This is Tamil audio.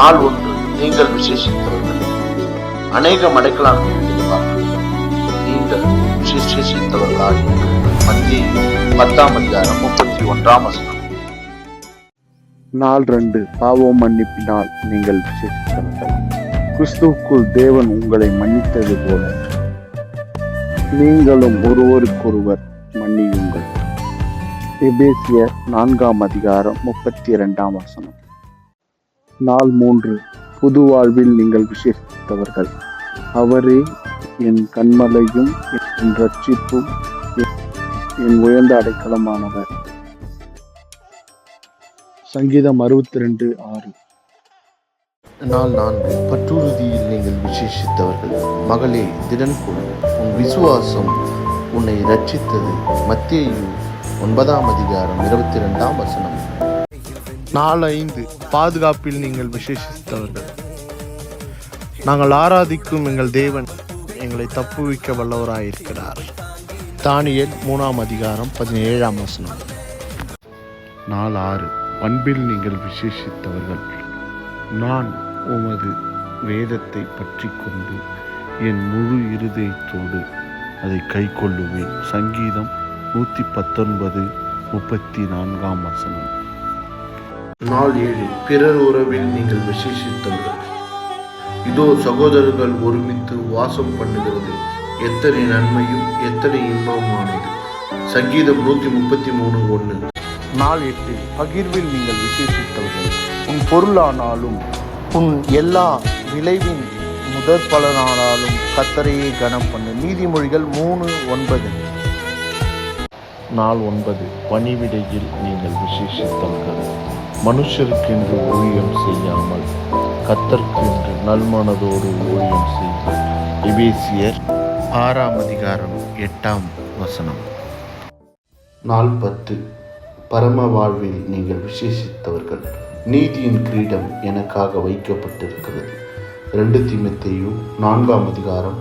நாள் ஒன்று நீங்கள் விசேஷித்தவர்கள். அநேகம் அடைக்கலாங்கள் தெளிவார்கள். நீங்கள் விசேஷித்தவர்களாக மத்திய 10:31 நாள் 2 பாவம் மன்னிப்பினால் நீங்கள் விசேஷித்தவர்கள். கிறிஸ்துவுக்குள் தேவன் உங்களை மன்னித்தது போல நீங்களும் ஒருவருக்கொருவர் மன்னியுங்கள். எபேசியர் 4:32. நாள் 3 புது வாழ்வில் நீங்கள் விசேஷித்தவர்கள். அவரே என் கண்மலையும் என் இரட்சிப்பும் என் உயர்ந்த அடைக்கலமானவர். சங்கீதம் 62:6. நாள் 4 பற்றுறுதியில் நீங்கள் விசேஷித்தவர்கள். மகளே திடன் கொள், உன் விசுவாசம் உன்னை இரட்சித்தது. மத்தேயு 9:22. நாள் 5 பாதுகாப்பில் நீங்கள் விசேஷித்தவர்கள். நாங்கள் ஆராதிக்கும் எங்கள் தேவன் எங்களை தப்புவிக்க வல்லவராயிருக்கிறார். தானியேல் 3:17. நாள் 6 பண்பில் நீங்கள் விசேஷித்தவர்கள். நான் உமது வேதத்தை பற்றி கொண்டு என் முழு இருதயத்தோடு அதை கை கொள்ளுவேன். சங்கீதம் 119:34. நாள் 7 பிறர் உறவில் நீங்கள் விசேஷித்தவர்கள். இதோ சகோதரர்கள் ஒருமித்து வாசம் பண்ணுகிறது எத்தனை நன்மையும் எத்தனை இன்பமானது. சங்கீதம் 133:1. நாள் 8 பகிர்வில் நீங்கள் விசேஷித்தவர்கள். உன் பொருளானாலும் உன் எல்லா விளைவின் முதற் பலனானாலும் கர்த்தரையே கனம் பண்ணு. நீதிமொழிகள் 3:9. நாள் 9 பணிவிடையில் நீங்கள் விசேஷித்தவர்கள். மனுஷருக்கென்று ஊழியம் செய்யாமல் கர்த்தருக்கென்று நல்மனதோடு ஊழியம் செய்து. எபேசியர் 6:8. நாள் 10 பரம வாழ்வில் நீங்கள் விசேஷித்தவர்கள். நீதியின் கிரீடம் எனக்காக வைக்கப்பட்டிருக்கிறது. 2 தீமோத்தேயு 4:8.